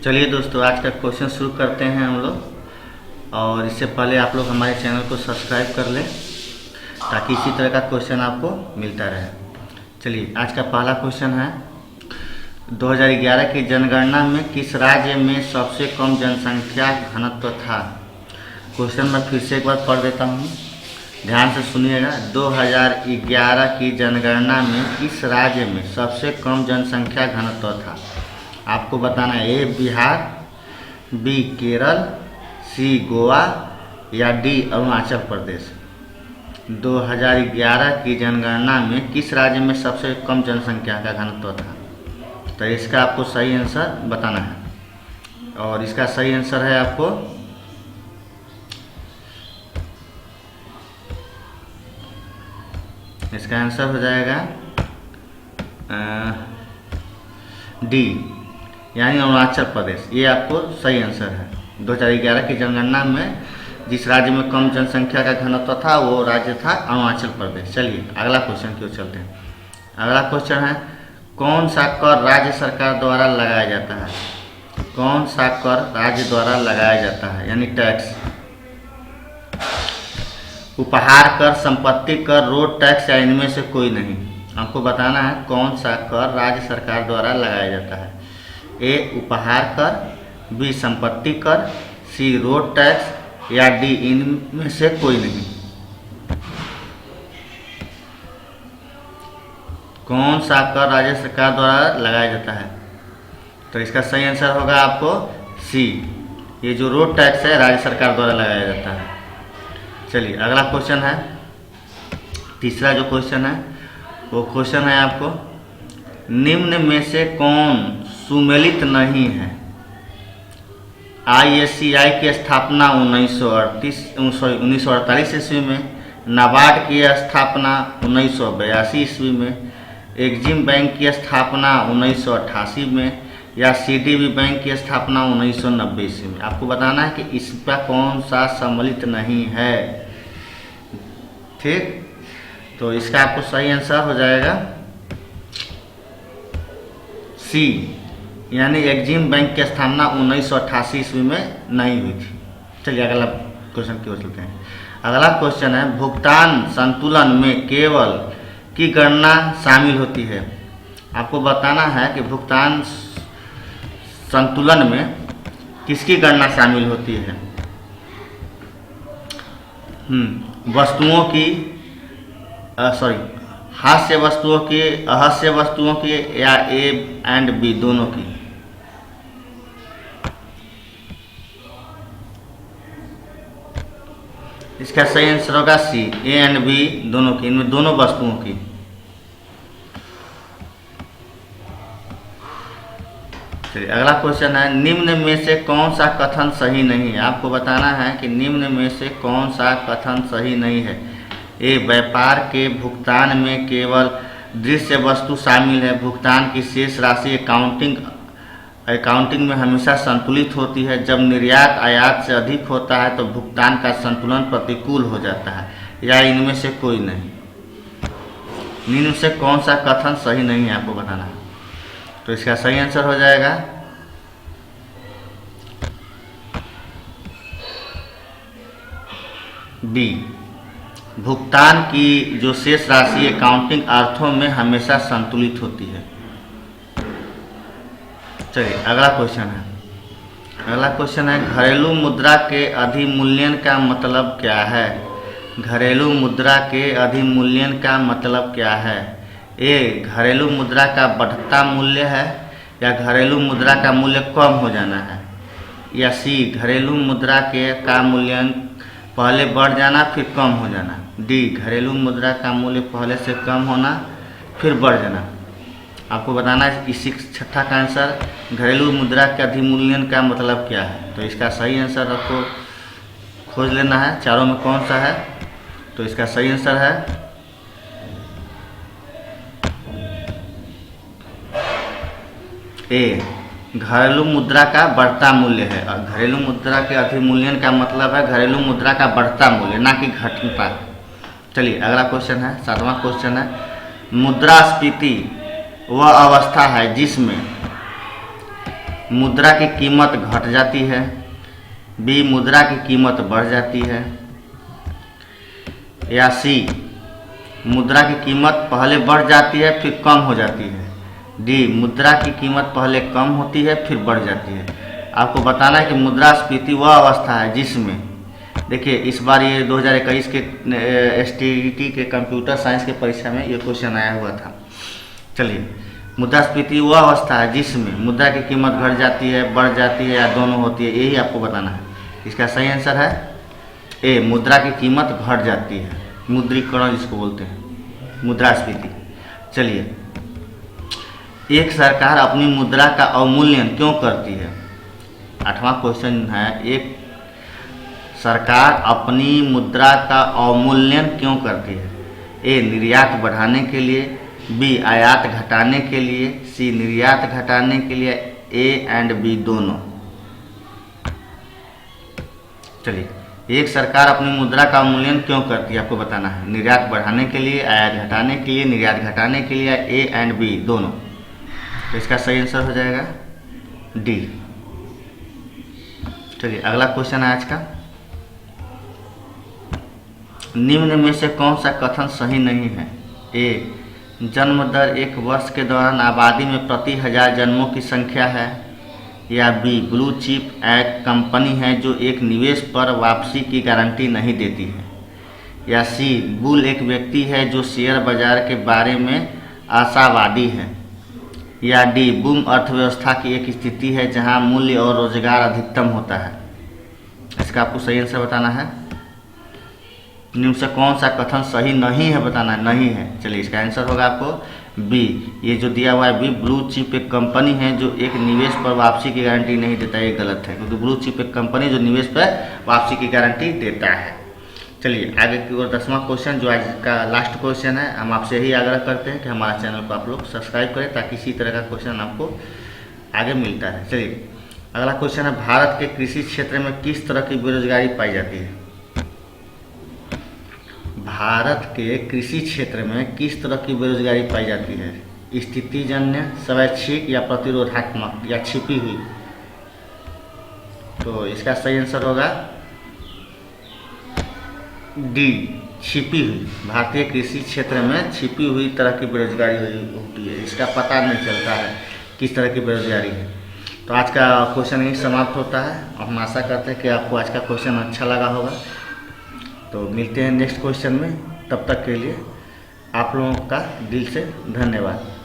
चलिए दोस्तों, आज का क्वेश्चन शुरू करते हैं हम लोग। और इससे पहले आप लोग हमारे चैनल को सब्सक्राइब कर लें ताकि इसी तरह का क्वेश्चन आपको मिलता रहे। चलिए, आज का पहला क्वेश्चन है 2011 की जनगणना में किस राज्य में सबसे कम जनसंख्या घनत्व था। क्वेश्चन मैं फिर से एक बार पढ़ देता हूँ, ध्यान से सुनिएगा। 2011 की जनगणना में किस राज्य में सबसे कम जनसंख्या घनत्व था। आपको बताना है ए बिहार, बी केरल, सी गोवा या डी अरुणाचल प्रदेश। 2011 की जनगणना में किस राज्य में सबसे कम जनसंख्या का घनत्व था। तो इसका आपको सही आंसर बताना है और इसका सही आंसर है आपको इसका आंसर हो जाएगा डी, यानी अरुणाचल प्रदेश। ये आपको सही आंसर है। 2011 की जनगणना में जिस राज्य में कम जनसंख्या का घनत्व था वो राज्य था अरुणाचल प्रदेश। चलिए अगला क्वेश्चन की ओर चलते हैं। अगला क्वेश्चन है, कौन सा कर राज्य सरकार द्वारा लगाया जाता है। कौन सा कर राज्य द्वारा लगाया जाता है, यानी टैक्स। उपहार कर, संपत्ति कर, रोड टैक्स या इनमें से कोई नहीं। आपको बताना है कौन सा कर राज्य सरकार द्वारा लगाया जाता है। ए उपहार कर, बी संपत्ति कर, सी रोड टैक्स या डी इनमें से कोई नहीं। कौन सा कर राज्य सरकार द्वारा लगाया जाता है। तो इसका सही आंसर होगा आपको सी, ये जो रोड टैक्स है राज्य सरकार द्वारा लगाया जाता है। चलिए अगला क्वेश्चन है, तीसरा जो क्वेश्चन है वो क्वेश्चन है आपको, निम्न में से कौन सुमेलित नहीं है। ISCI की स्थापना 1948 ईस्वी में, नाबार्ड की स्थापना 1982 ईस्वी में, एक्जिम बैंक की स्थापना 1988 में या CDB बैंक की स्थापना 1990 ईस्वी में। आपको बताना है कि इसका कौन सा सम्मिलित नहीं है। ठीक, तो इसका आपको सही आंसर हो जाएगा सी, यानी एक्जिम बैंक की स्थापना 1988 ईस्वी में नहीं हुई थी। चलिए अगला क्वेश्चन की ओर चलते हैं। अगला क्वेश्चन है, भुगतान संतुलन में केवल की गणना शामिल होती है। आपको बताना है कि भुगतान संतुलन में किसकी गणना शामिल होती है। वस्तुओं की हास्य वस्तुओं की, अहास्य वस्तुओं की या ए एंड बी दोनों की। इसका सही आंसर होगा सी, ए एंड बी दोनों की, इनमें दोनों वस्तुओं की। चलिए अगला क्वेश्चन है, निम्न में से कौन सा कथन सही नहीं है। आपको बताना है कि निम्न में से कौन सा कथन सही नहीं है। ए व्यापार के भुगतान में केवल दृश्य वस्तु शामिल है। भुगतान की शेष राशि अकाउंटिंग में हमेशा संतुलित होती है। जब निर्यात आयात से अधिक होता है तो भुगतान का संतुलन प्रतिकूल हो जाता है, या इनमें से कोई नहीं। निम्न से कौन सा कथन सही नहीं है आपको बताना है। तो इसका सही आंसर हो जाएगा बी, भुगतान की जो शेष राशि अकाउंटिंग अर्थों में हमेशा संतुलित होती है। चलिए अगला क्वेश्चन है। अगला क्वेश्चन है, घरेलू मुद्रा के अधिमूल्यन का मतलब क्या है। घरेलू मुद्रा के अधिमूल्यन का मतलब क्या है। ए घरेलू मुद्रा का बढ़ता मूल्य है या घरेलू मुद्रा का मूल्य कम हो जाना है, या सी घरेलू मुद्रा का मूल्य पहले बढ़ जाना फिर कम हो जाना, डी घरेलू मुद्रा का मूल्य पहले से कम होना फिर बढ़ जाना। आपको बताना है इसी छठा का आंसर, घरेलू मुद्रा के अधिमूल्यन का मतलब क्या है। तो इसका सही आंसर आपको खोज लेना है, चारों में कौन सा है। तो इसका सही आंसर है ए, घरेलू मुद्रा का बढ़ता मूल्य है। और घरेलू मुद्रा के अधिमूल्यन का मतलब है घरेलू मुद्रा का बढ़ता मूल्य, ना कि घटता। चलिए अगला क्वेश्चन है, सातवां क्वेश्चन है, मुद्रास्फीति वह अवस्था है जिसमें मुद्रा की कीमत घट जाती है। बी, मुद्रा की कीमत बढ़ जाती है। या सी, मुद्रा की कीमत पहले बढ़ जाती है फिर कम हो जाती है। डी, मुद्रा की कीमत पहले कम होती है फिर बढ़ जाती है। आपको बताना है कि मुद्रास्फीति वह अवस्था है जिसमें, देखिए इस बार ये 2021 के STET के कंप्यूटर साइंस के परीक्षा में ये क्वेश्चन आया हुआ था। चलिए, मुद्रास्फीति वह अवस्था है जिसमें मुद्रा की कीमत घट जाती है, बढ़ जाती है या दोनों होती है, यही आपको बताना है। इसका सही आंसर है ए, मुद्रा की कीमत घट जाती है, मुद्रीकरण जिसको बोलते हैं, मुद्रास्फीति। चलिए, एक सरकार अपनी मुद्रा का अवमूल्यन क्यों करती है? 8वां क्वेश्चन है, एक सरकार अपनी मुद्रा का अवमूल्यन क्यों करती है? ए, निर्यात बढ़ाने के लिए। बी, आयात घटाने के लिए। सी, निर्यात घटाने के लिए। ए एंड बी दोनों। चलिए, एक सरकार अपनी मुद्रा का अवमूल्यन क्यों करती है आपको बताना है। निर्यात बढ़ाने के लिए, आयात घटाने के लिए, निर्यात घटाने के लिए, ए एंड बी दोनों। तो इसका सही आंसर हो जाएगा डी। चलिए, अगला क्वेश्चन है आज का, निम्न में से कौन सा कथन सही नहीं है? ए, जन्म दर एक वर्ष के दौरान आबादी में प्रति 1000 जन्मों की संख्या है। या बी, ब्लू चिप एक कंपनी है जो एक निवेश पर वापसी की गारंटी नहीं देती है। या सी, बुल एक व्यक्ति है जो शेयर बाजार के बारे में आशावादी है। या डी, बूम अर्थव्यवस्था की एक स्थिति है जहां मूल्य और रोजगार अधिकतम होता है। इसका आपको सही आंसर बताना है। निम्न से कौन सा कथन सही नहीं है बताना है, नहीं है। चलिए, इसका आंसर होगा आपको बी, ये जो दिया हुआ है बी, ब्लू चिप एक कंपनी है जो एक निवेश पर वापसी की गारंटी नहीं देता, ये गलत है, क्योंकि ब्लू चिप एक कंपनी जो निवेश पर वापसी की गारंटी देता है। चलिए, आगे की ओर 10वां क्वेश्चन जो आज का लास्ट क्वेश्चन है, हम आपसे यही आग्रह करते हैं कि हमारा चैनल को आप लोग सब्सक्राइब करें ताकि इसी तरह का क्वेश्चन आपको आगे मिलता है। चलिए, अगला क्वेश्चन है, भारत के कृषि क्षेत्र में किस तरह की बेरोजगारी पाई जाती है? भारत के कृषि क्षेत्र में किस तरह की बेरोजगारी पाई जाती है? स्थितिजन्य, स्वैच्छिक या प्रतिरोधात्मक या छिपी हुई? तो इसका सही आंसर होगा डी, छिपी हुई। भारतीय कृषि क्षेत्र में छिपी हुई तरह की बेरोजगारी होती है, इसका पता नहीं चलता है किस तरह की बेरोजगारी है। तो आज का क्वेश्चन यही समाप्त होता है। हम आशा करते हैं कि आपको आज का क्वेश्चन अच्छा लगा होगा। तो मिलते हैं नेक्स्ट क्वेश्चन में, तब तक के लिए आप लोगों का दिल से धन्यवाद।